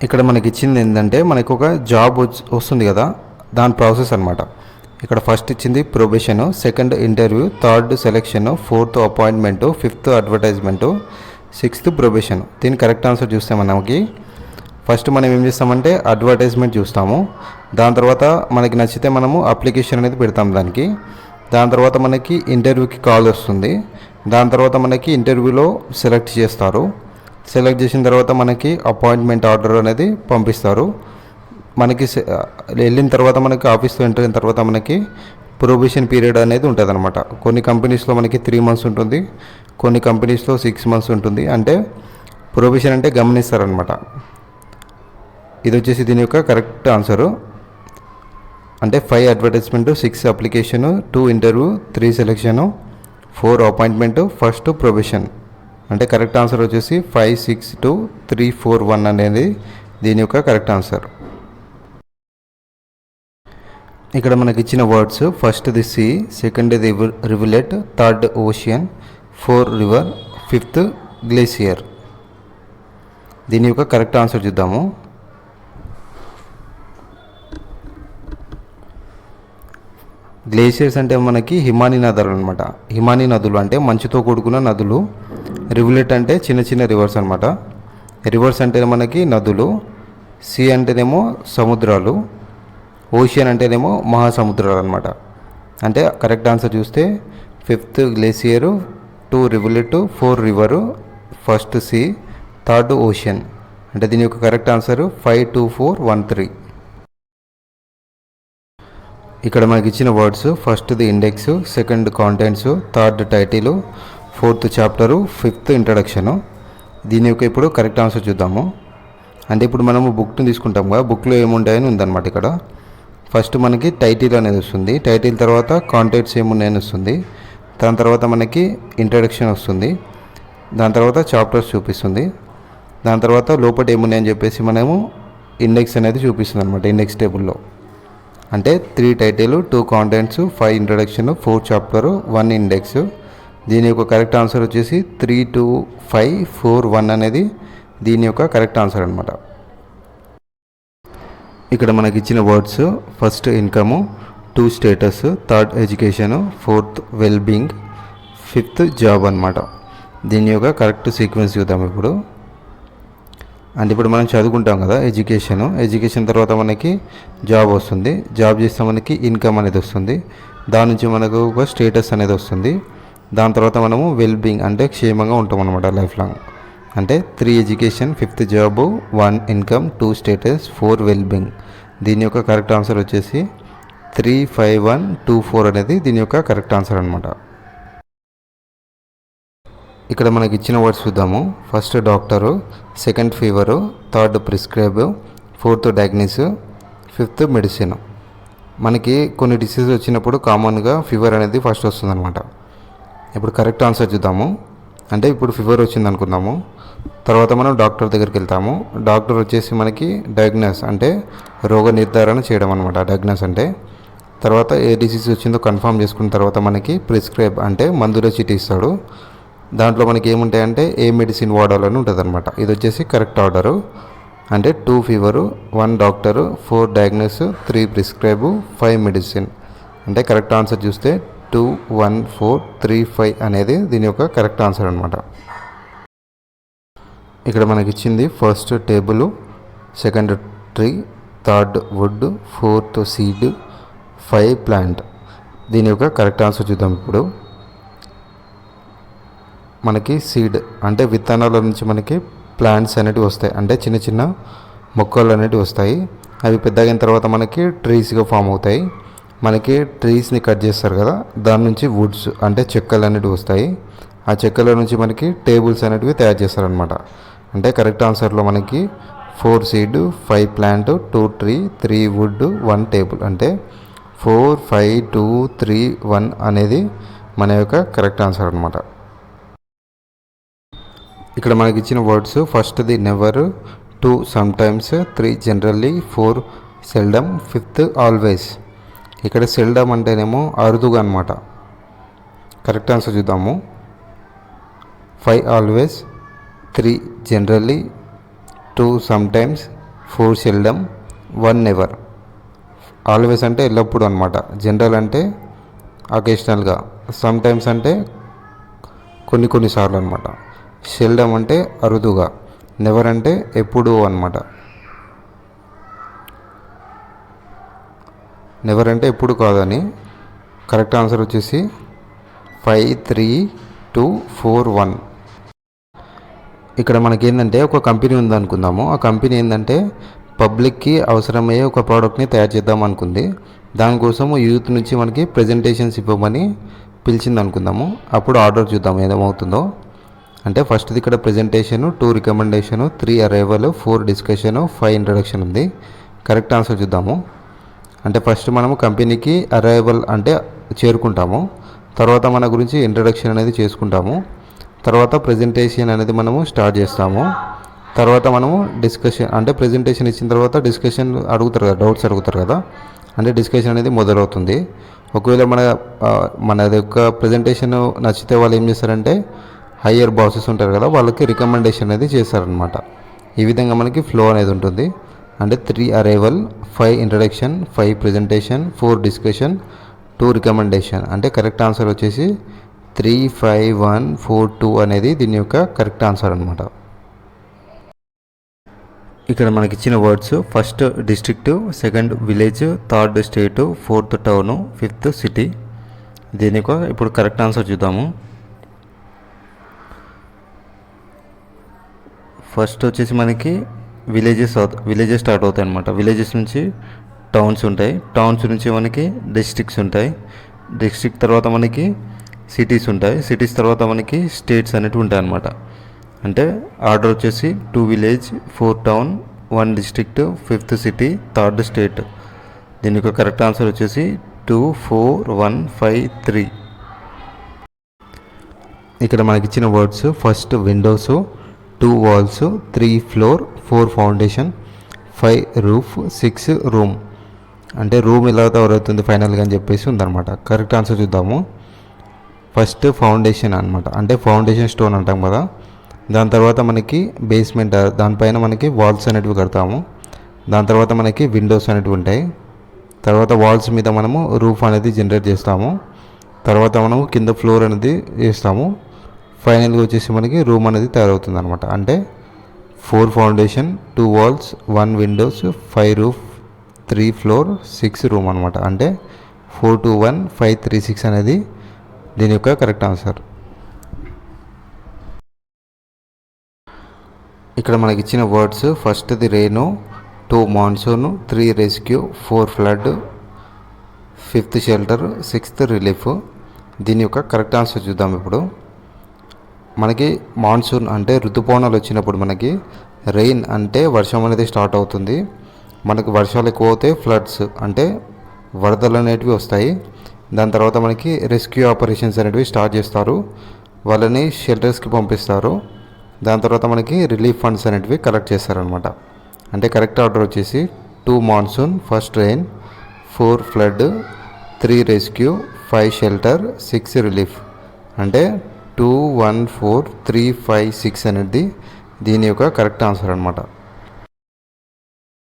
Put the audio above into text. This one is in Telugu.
ఇక్కడ మనకి ఇచ్చింది ఏంటంటే మనకు ఒక జాబ్ వస్తుంది కదా, దాని ప్రాసెస్ అనమాట. ఇక్కడ ఫస్ట్ ఇచ్చింది probation, second interview, third selection, fourth appointment, fifth advertisement, sixth probation. దీని కరెక్ట్ ఆన్సర్ చూస్తే మనకి ఫస్ట్ మనం ఏం చేస్తామంటే అడ్వర్టైజ్మెంట్ చూస్తాము. దాని తర్వాత మనకి నచ్చితే మనము అప్లికేషన్ అనేది పెడతాం దానికి. దాని తర్వాత మనకి ఇంటర్వ్యూకి కాల్ వస్తుంది. దాని తర్వాత మనకి ఇంటర్వ్యూలో సెలెక్ట్ చేస్తారు. సెలెక్ట్ చేసిన తర్వాత మనకి అపాయింట్మెంట్ ఆర్డర్ అనేది పంపిస్తారు. మనకి వెళ్ళిన తర్వాత మనకి ఆఫీస్లో ఎంటర్ అయిన తర్వాత మనకి ప్రొబేషన్ పీరియడ్ అనేది ఉంటుంది అనమాట. కొన్ని కంపెనీస్లో మనకి 3 months ఉంటుంది, కొన్ని కంపెనీస్లో 6 months ఉంటుంది. అంటే ప్రొబేషన్ అంటే గమనిస్తారనమాట. ఇది వచ్చేసి దీని యొక్క కరెక్ట్ ఆన్సరు. అంటే 5 advertisement, 6 application, 2 interview, 3 selection, 4 appointment, first probation. అంటే కరెక్ట్ ఆన్సర్ వచ్చేసి 5, 6, 2, 3, 4, 1 అనేది దీని యొక్క కరెక్ట్ ఆన్సర్. ఇక్కడ మనకి ఇచ్చిన words first the sea, second the rivulet, third ocean, 4 river, 5th glacier. దీని యొక్క కరెక్ట్ ఆన్సర్ చూద్దాము. గ్లేషియర్స్ అంటే మనకి హిమానీ నదులు అనమాట. హిమానీ నదులు అంటే మంచుతో కూడుకున్న నదులు. రివులెట్ అంటే చిన్న చిన్న రివర్స్ అనమాట. రివర్స్ అంటే మనకి నదులు. సీ అంటేనేమో సముద్రాలు. ఓషియన్ అంటేనేమో మహాసముద్రాలు అనమాట. అంటే కరెక్ట్ ఆన్సర్ చూస్తే 5th glacier, 2 rivulet, 4 river, first sea, third ocean. అంటే దీని యొక్క కరెక్ట్ ఆన్సర్ 5, 2, 4, 1, 3. ఇక్కడ మనకి ఇచ్చిన words first the index, second contents, third title, 4th chapter, 5th introduction. దీని యొక్క ఇప్పుడు కరెక్ట్ ఆన్సర్ చూద్దాము. అంటే ఇప్పుడు మనము బుక్ని తీసుకుంటాం కదా, బుక్లో ఏముంటాయని ఉందన్నమాట. ఇక్కడ ఫస్ట్ మనకి టైటిల్ అనేది వస్తుంది. టైటిల్ తర్వాత కాంటెంట్స్ ఏమున్నాయని వస్తుంది. దాని తర్వాత మనకి ఇంట్రడక్షన్ వస్తుంది. దాని తర్వాత చాప్టర్స్ చూపిస్తుంది. దాని తర్వాత లోపల ఏమున్నాయని చెప్పేసి మనము ఇండెక్స్ అనేది చూపిస్తుంది అనమాట. ఇండెక్స్ టేబుల్లో అంటే 3 title, 2 contents, 5 introduction, 4 chapter, 1 index. దీని యొక్క కరెక్ట్ ఆన్సర్ వచ్చేసి 3, 2, 5, 4, 1 అనేది దీని యొక్క కరెక్ట్ ఆన్సర్ అనమాట. ఇక్కడ మనకి ఇచ్చిన words first income, 2 status, third education, 4th wellbeing, 5th job అనమాట. దీని యొక్క కరెక్ట్ సీక్వెన్స్ చూద్దాం ఇప్పుడు. అంటే ఇప్పుడు మనం చదువుకుంటాం కదా ఎడ్యుకేషన్ తర్వాత మనకి జాబ్ వస్తుంది. జాబ్ చేస్తే మనకి ఇన్కమ్ అనేది వస్తుంది. దాని నుంచి మనకు ఒక స్టేటస్ అనేది వస్తుంది. దాని తర్వాత మనము వెల్బీయింగ్ అంటే క్షేమంగా ఉంటాం అనమాట లైఫ్ లాంగ్. అంటే 3 education, 5th job, 1 income, 2 status, 4 wellbeing. దీని యొక్క కరెక్ట్ ఆన్సర్ వచ్చేసి 3, 5, 1, 2, 4 అనేది దీని యొక్క కరెక్ట్ ఆన్సర్ అనమాట. ఇక్కడ మనకి ఇచ్చిన వర్డ్స్ చూద్దాము. First doctor, second fever, third prescribe, 4th diagnosis, 5th medicine. మనకి కొన్ని డిసీజ్ వచ్చినప్పుడు కామన్గా ఫీవర్ అనేది ఫస్ట్ వస్తుంది అనమాట. ఇప్పుడు కరెక్ట్ ఆన్సర్ చూద్దాము. అంటే ఇప్పుడు ఫీవర్ వచ్చింది అనుకుందాము. తర్వాత మనం డాక్టర్ దగ్గరికి వెళ్తాము. డాక్టర్ వచ్చేసి మనకి డయాగ్నోస్ అంటే రోగ నిర్ధారణ చేయడం అనమాట. డయాగ్నోస్ అంటే తర్వాత ఏ డిసీజ్ వచ్చిందో కన్ఫర్మ్ చేసుకున్న తర్వాత మనకి ప్రిస్క్రైబ్ అంటే మందుల చీటీ ఇస్తాడు. దాంట్లో మనకి ఏముంటాయంటే ఏ మెడిసిన్ వాడాలని ఉంటుంది అనమాట. ఇది వచ్చేసి కరెక్ట్ ఆర్డరు. అంటే 2 fever, 1 doctor, 4 diagnose, 3 prescribe, 5 medicine. అంటే కరెక్ట్ ఆన్సర్ చూస్తే 2, 1, 4, 3, 5 అనేది దీని యొక్క కరెక్ట్ ఆన్సర్ అనమాట. ఇక్కడ మనకి ఇచ్చింది first table, second tree, third wood, 4th seed, 5 plant. దీని యొక్క కరెక్ట్ ఆన్సర్ చూద్దాం ఇప్పుడు. మనకి సీడ్ అంటే విత్తనాల నుంచి మనకి ప్లాంట్స్ అనేటివి వస్తాయి. అంటే చిన్న చిన్న మొక్కలు అనేటివి వస్తాయి. అవి పెద్దగైన తర్వాత మనకి ట్రీస్గా ఫామ్ అవుతాయి. మనకి ట్రీస్ని కట్ చేస్తారు కదా, దాని నుంచి వుడ్స్ అంటే చెక్కలు అనేటివి వస్తాయి. ఆ చెక్కల నుంచి మనకి టేబుల్స్ అనేటివి తయారు చేస్తారనమాట. అంటే కరెక్ట్ ఆన్సర్లో మనకి 4 seed, 5 plant, 2 tree, 3 wood, 1 table. అంటే 4, 5, 2, 3, 1 అనేది మన యొక్క కరెక్ట్ ఆన్సర్ అనమాట. ఇక్కడ మనకి ఇచ్చిన words first the never, 2 sometimes, 3 generally, 4 seldom, 5th always. ఇక్కడ సెల్డమ్ అంటేనేమో అరుదుగా అనమాట. కరెక్ట్ ఆన్సర్ చూద్దాము. 5 always, 3 generally, 2 sometimes, 4 seldom, 1 never. Always అంటే ఎల్లప్పుడూ అనమాట. జనరల్ అంటే అకేషనల్గా, సమ్ టైమ్స్ అంటే కొన్నిసార్లు అనమాట. సెల్డమ్ అంటే అరుదుగా, నెవర్ అంటే ఎప్పుడూ అనమాట. నెవర్ అంటే ఎప్పుడు కాదని. కరెక్ట్ ఆన్సర్ వచ్చేసి 5, 3, 2, 4, 1. ఇక్కడ మనకి ఏంటంటే ఒక కంపెనీ ఉందనుకుందాము. ఆ కంపెనీ ఏంటంటే పబ్లిక్కి అవసరమయ్యే ఒక ప్రోడక్ట్ని తయారు చేద్దాం అనుకుంది. దానికోసం యూత్ నుంచి మనకి ప్రజెంటేషన్స్ ఇవ్వమని పిలిచింది అనుకుందాము. అప్పుడు ఆర్డర్ చూద్దాం ఏమవుతుందో. అంటే ఫస్ట్ది ఇక్కడ presentation, 2 recommendation, 3 arrival, 4 discussion, 5 introduction ఉంది. కరెక్ట్ ఆన్సర్ చూద్దాము. అంటే ఫస్ట్ మనము కంపెనీకి అరైవల్ అంటే చేరుకుంటాము. తర్వాత మన గురించి ఇంట్రడక్షన్ అనేది చేసుకుంటాము. తర్వాత ప్రజెంటేషన్ అనేది మనము స్టార్ట్ చేస్తాము. తర్వాత మనము డిస్కషన్ అంటే ప్రజెంటేషన్ ఇచ్చిన తర్వాత డిస్కషన్ అడుగుతారు కదా, డౌట్స్ అడుగుతారు కదా, అంటే డిస్కషన్ అనేది మొదలవుతుంది. ఒకవేళ మన యొక్క ప్రజెంటేషన్ నచ్చితే వాళ్ళు ఏం చేస్తారంటే హయ్యర్ బాసెస్ ఉంటారు కదా, వాళ్ళకి రికమెండేషన్ అనేది చేస్తారనమాట. ఈ విధంగా మనకి ఫ్లో అనేది ఉంటుంది. అంటే 3 arrival, 5 introduction, 5 presentation, 4 discussion, 2 recommendation. అంటే కరెక్ట్ ఆన్సర్ వచ్చేసి 3, 5, 1, 4, 2 అనేది దీని యొక్క కరెక్ట్ ఆన్సర్ అనమాట. ఇక్కడ మనకి ఇచ్చిన words: first district, second village, third state, 4th town, 5th city. దీని యొక్క ఇప్పుడు కరెక్ట్ ఆన్సర్ చూద్దాము. ఫస్ట్ వచ్చేసి మనకి విలేజెస్ స్టార్ట్ అవుతాయి అనమాట. విలేజెస్ నుంచి టౌన్స్ ఉంటాయి, టౌన్స్ నుంచి మనకి డిస్ట్రిక్ట్స్ ఉంటాయి, డిస్ట్రిక్ట్ తర్వాత మనకి సిటీస్ ఉంటాయి, సిటీస్ తర్వాత మనకి స్టేట్స్ అనేవి ఉంటాయి అన్నమాట. అంటే ఆర్డర్ వచ్చేసి 2 village, 4 town, 1 district, 5th city, 3rd state. దీని యొక్క కరెక్ట్ ఆన్సర్ వచ్చేసి 2, 4, 1, 5, 3. ఇక్కడ మనకి ఇచ్చిన words: first windows, 2 walls, 3 floor, 4 foundation, 5 roof, 6 room. అంటే రూమ్ ఎలా అవుతుంది ఫైనల్గా అని చెప్పేసి ఉందన్నమాట. కరెక్ట్ ఆన్సర్ చూద్దాము. ఫస్ట్ ఫౌండేషన్ అనమాట, అంటే ఫౌండేషన్ స్టోన్ అంటాం కదా. దాని తర్వాత మనకి బేస్మెంట్, దానిపైన మనకి వాల్స్ అనేటివి కడతాము. దాని తర్వాత మనకి విండోస్ అనేటివి ఉంటాయి. తర్వాత వాల్స్ మీద మనము రూఫ్ అనేది జనరేట్ చేస్తాము. తర్వాత మనము కింద ఫ్లోర్ అనేది చేస్తాము. ఫైనల్గా వచ్చేసి మనకి రూమ్ అనేది తయారవుతుంది అనమాట. అంటే 4 foundation, 2 walls, 1 windows, 5 roof, 3 floor, 6 room అనమాట. అంటే 4, 2, 1, 5, 3, 6 అనేది దీని యొక్క కరెక్ట్ ఆన్సర్. ఇక్కడ మనకి ఇచ్చిన వర్డ్స్: ఫస్ట్ది rain, 2 monsoon, 3 rescue, 4 flood, 5th shelter, 6th relief. దీని యొక్క కరెక్ట్ ఆన్సర్ చూద్దాం. ఇప్పుడు మనకి మాన్సూన్ అంటే ఋతుపవనాలు వచ్చినప్పుడు మనకి, రెయిన్ అంటే వర్షం అనేది స్టార్ట్ అవుతుంది. మనకి వర్షాలు ఎక్కువ అవుతాయి, ఫ్లడ్స్ అంటే వరదలు అనేటివి వస్తాయి. దాని తర్వాత మనకి రెస్క్యూ ఆపరేషన్స్ అనేటివి స్టార్ట్ చేస్తారు, వాళ్ళని షెల్టర్స్కి పంపిస్తారు. దాని తర్వాత మనకి రిలీఫ్ ఫండ్స్ అనేటివి కలెక్ట్ చేస్తారనమాట. అంటే కరెక్ట్ ఆర్డర్ వచ్చేసి 2 monsoon, first rain, 4 flood, 3 rescue, 5 shelter, 6 relief. అంటే 2, 1, 4, 3, 5, 6 అనేది దీని యొక్క కరెక్ట్ ఆన్సర్ అనమాట.